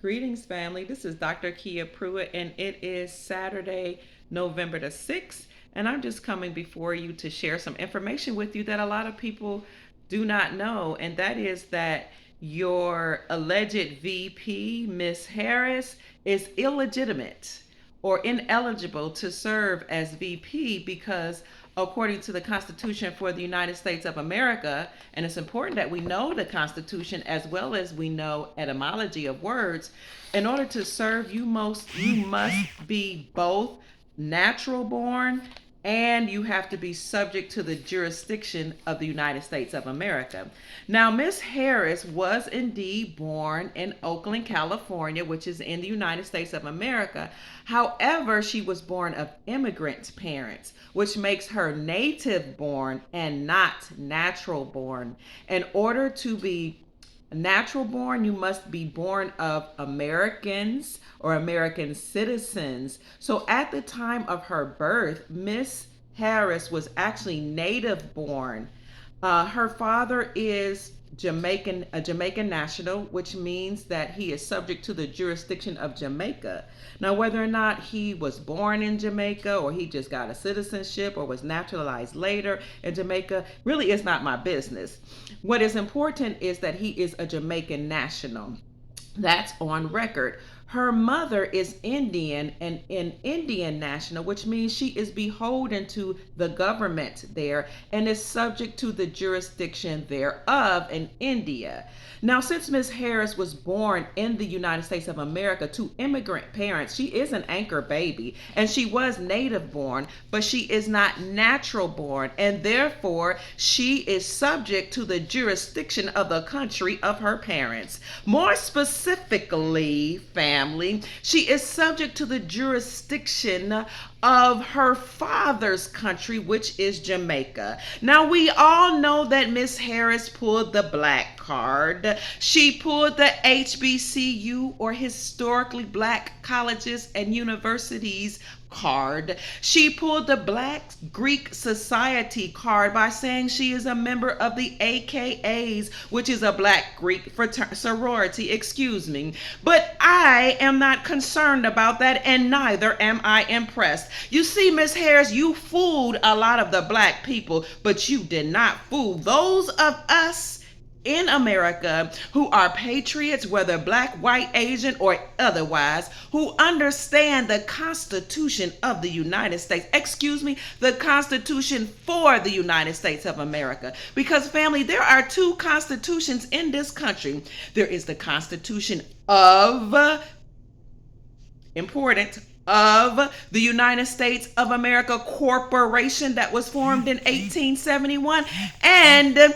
Greetings, family. This is Dr. Kia Pruitt, and it is Saturday, November the 6th. And I'm just coming before you to share some information with you that a lot of people do not know. And that is that your alleged VP, Miss Harris, is illegitimate or ineligible to serve as VP because according to the Constitution for the United States of America, and it's important that we know the Constitution as well as we know etymology of words. In order to serve, you must be both natural born and you have to be subject to the jurisdiction of the United States of America. Now, Miss Harris was indeed born in Oakland, California, which is in the United States of America. However, she was born of immigrant parents, which makes her native born and not natural born. In order to be natural born, you must be born of Americans or American citizens. So at the time of her birth, Miss Harris was actually native born. Her father is a Jamaican national, which means that he is subject to the jurisdiction of Jamaica. Now, whether or not he was born in Jamaica or he just got a citizenship or was naturalized later in Jamaica really is not my business. What is important is that he is a Jamaican national. That's on record. Her mother is Indian and an Indian national, which means she is beholden to the government there and is subject to the jurisdiction thereof in India. Now, since Miss Harris was born in the United States of America to immigrant parents, she is an anchor baby and she was native born, but she is not natural born, and therefore she is subject to the jurisdiction of the country of her parents. More specifically, family, she is subject to the jurisdiction of her father's country, which is Jamaica. Now, we all know that Miss Harris pulled the black card. She pulled the HBCU, or historically black colleges and universities card. She pulled the Black Greek Society card by saying she is a member of the AKAs, which is a Black Greek sorority, excuse me. But I am not concerned about that, and neither am I impressed. You see, Miss Harris, you fooled a lot of the black people, but you did not fool those of us in America who are patriots, whether black, white, Asian, or otherwise, who understand the Constitution of the United States. Excuse me, the Constitution for the United States of America. Because, family, there are two constitutions in this country. There is the Constitution of, important, of the United States of America Corporation that was formed in 1871, and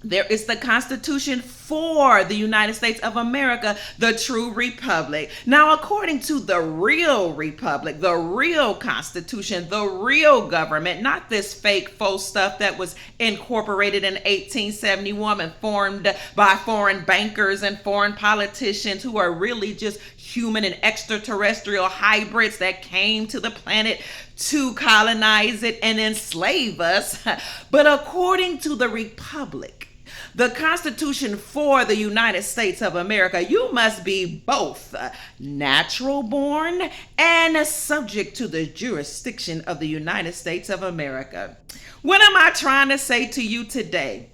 there is the Constitution for the United States of America, the true republic. Now, according to the real republic, the real Constitution, the real government, not this fake faux stuff that was incorporated in 1871 and formed by foreign bankers and foreign politicians who are really just human and extraterrestrial hybrids that came to the planet to colonize it and enslave us. But according to the republic, the Constitution for the United States of America, you must be both natural born and subject to the jurisdiction of the United States of America. What am I trying to say to you today?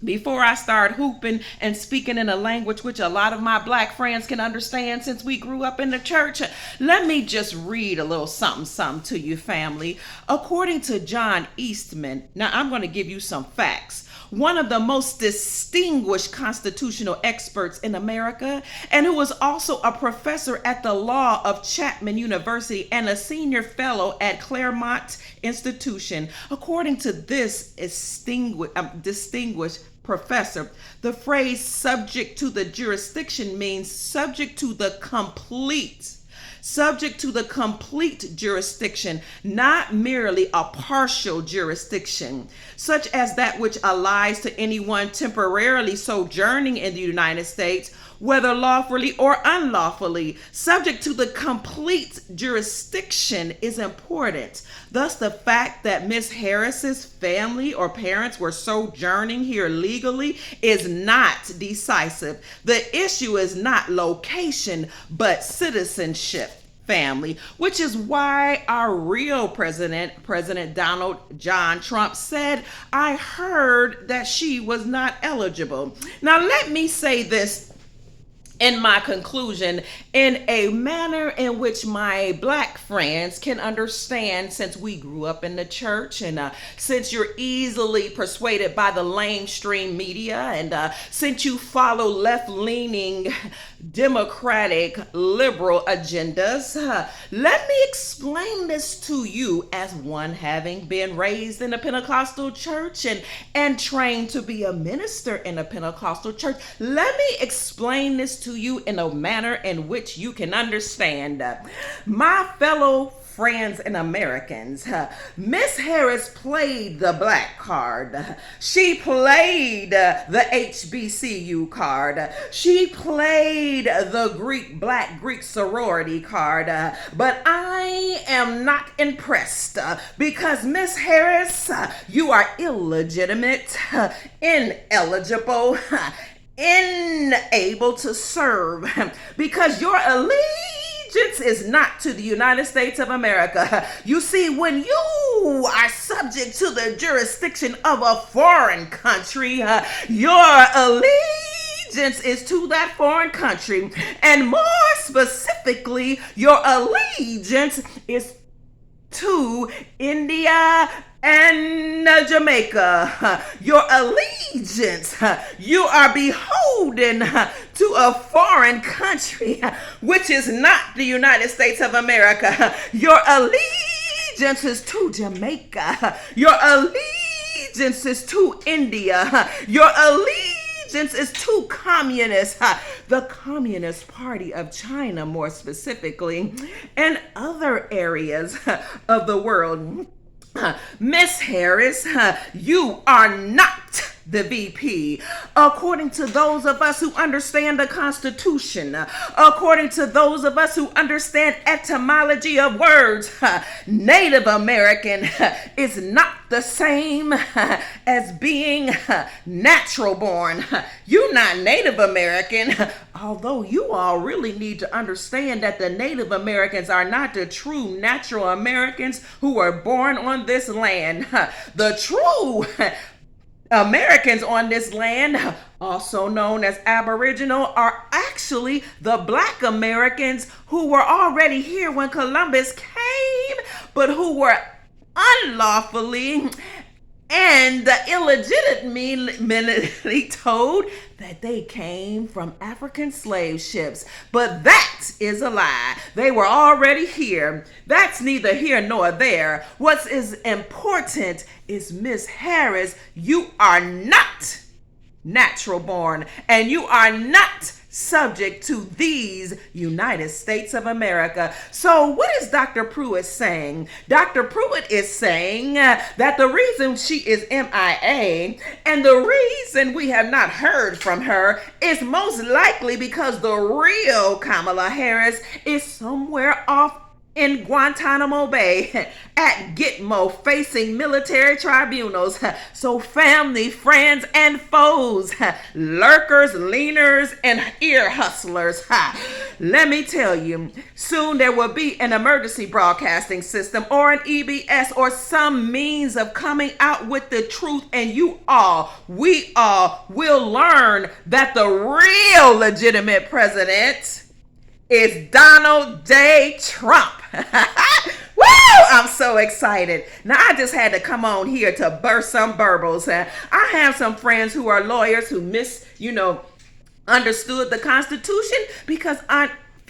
Before I start hooping and speaking in a language which a lot of my black friends can understand since we grew up in the church, let me just read a little something to you, family. According to John Eastman, now I'm going to give you some facts. One of the most distinguished constitutional experts in America, and who was also a professor at the law of Chapman University and a senior fellow at Claremont Institution. According to this distinguished professor, the phrase subject to the jurisdiction means subject to the complete subject to the complete jurisdiction, not merely a partial jurisdiction, such as that which applies to anyone temporarily sojourning in the United States, whether lawfully or unlawfully. Subject to the complete jurisdiction is important. Thus, the fact that Miss Harris's family or parents were sojourning here legally is not decisive. The issue is not location, but citizenship. Family, which is why our real President Donald John Trump said, I heard that she was not eligible. Now, let me say this in my conclusion in a manner in which my black friends can understand, since we grew up in the church and since you're easily persuaded by the lamestream media and since you follow left-leaning democratic liberal agendas, let me explain this to you as one having been raised in a Pentecostal church and trained to be a minister in a Pentecostal church. Let me explain this to you in a manner in which you can understand. My fellow friends and Americans, Miss Harris played the black card. She played the HBCU card. She played the Black Greek sorority card. But I am not impressed because Miss Harris, you are illegitimate, ineligible, unable to serve because your allegiance is not to the United States of America. You see, when you are subject to the jurisdiction of a foreign country, your allegiance is to that foreign country, and more specifically, your allegiance is to India and Jamaica. Your allegiance, you are beholden to a foreign country, which is not the United States of America. Your allegiance is to Jamaica. Your allegiance is to India. Your allegiance is to communists, the Communist Party of China more specifically, and other areas of the world. Miss Harris, you are not the VP. According to those of us who understand the Constitution, according to those of us who understand etymology of words, Native American is not the same as being natural born. You're not Native American, although you all really need to understand that the Native Americans are not the true natural Americans who were born on this land. The true Americans on this land, also known as Aboriginal, are actually the Black Americans who were already here when Columbus came, but who were unlawfully and illegitimately told that they came from African slave ships. But that is a lie. They were already here. That's neither here nor there. What is important is, Miss Harris, you are not natural born, and you are not subject to these United States of America. So what is Dr. Pruitt saying? Dr. Pruitt is saying that the reason she is MIA and the reason we have not heard from her is most likely because the real Kamala Harris is somewhere off in Guantanamo Bay at Gitmo facing military tribunals. So family, friends, and foes, lurkers, leaners, and ear hustlers, let me tell you, soon there will be an emergency broadcasting system or an EBS or some means of coming out with the truth, and we all will learn that the real legitimate president is Donald J. Trump. Woo! I'm so excited. Now, I just had to come on here to burst some burbles. I have some friends who are lawyers who understood the Constitution because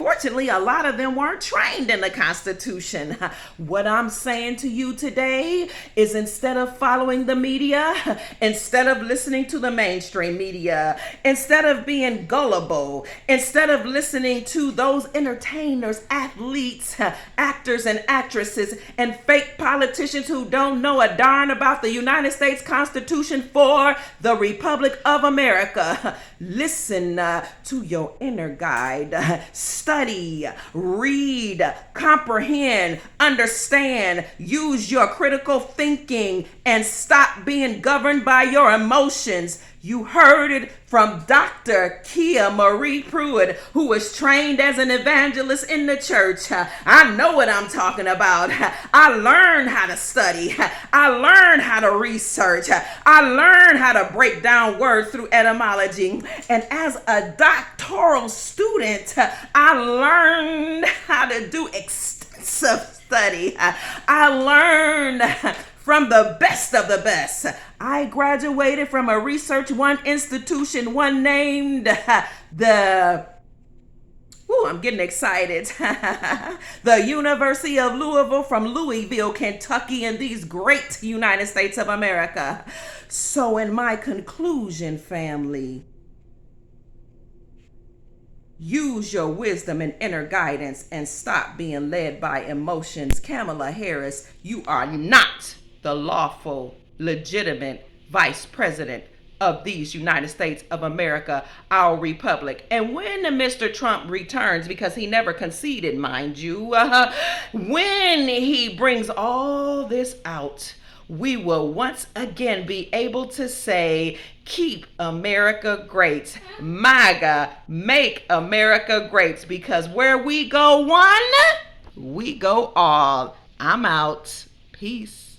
Fortunately, a lot of them weren't trained in the Constitution. What I'm saying to you today is instead of following the media, instead of listening to the mainstream media, instead of being gullible, instead of listening to those entertainers, athletes, actors, and actresses, and fake politicians who don't know a darn about the United States Constitution for the Republic of America, listen to your inner guide. Study, read, comprehend, understand, use your critical thinking, and stop being governed by your emotions. You heard it from Dr. Kia Marie Pruitt, who was trained as an evangelist in the church. I know what I'm talking about. I learned how to study. I learned how to research. I learned how to break down words through etymology. And as a doctoral student, I learned how to do extensive study. I learned from the best of the best. I graduated from a Research One institution, one named I'm getting excited. The University of Louisville from Louisville, Kentucky, in these great United States of America. So in my conclusion, family, use your wisdom and inner guidance and stop being led by emotions. Kamala Harris, you are not the lawful, legitimate vice president of these United States of America, our republic. And when Mr. Trump returns, because he never conceded, mind you, when he brings all this out, we will once again be able to say, keep America great. MAGA, make America great. Because where we go one, we go all. I'm out. Peace.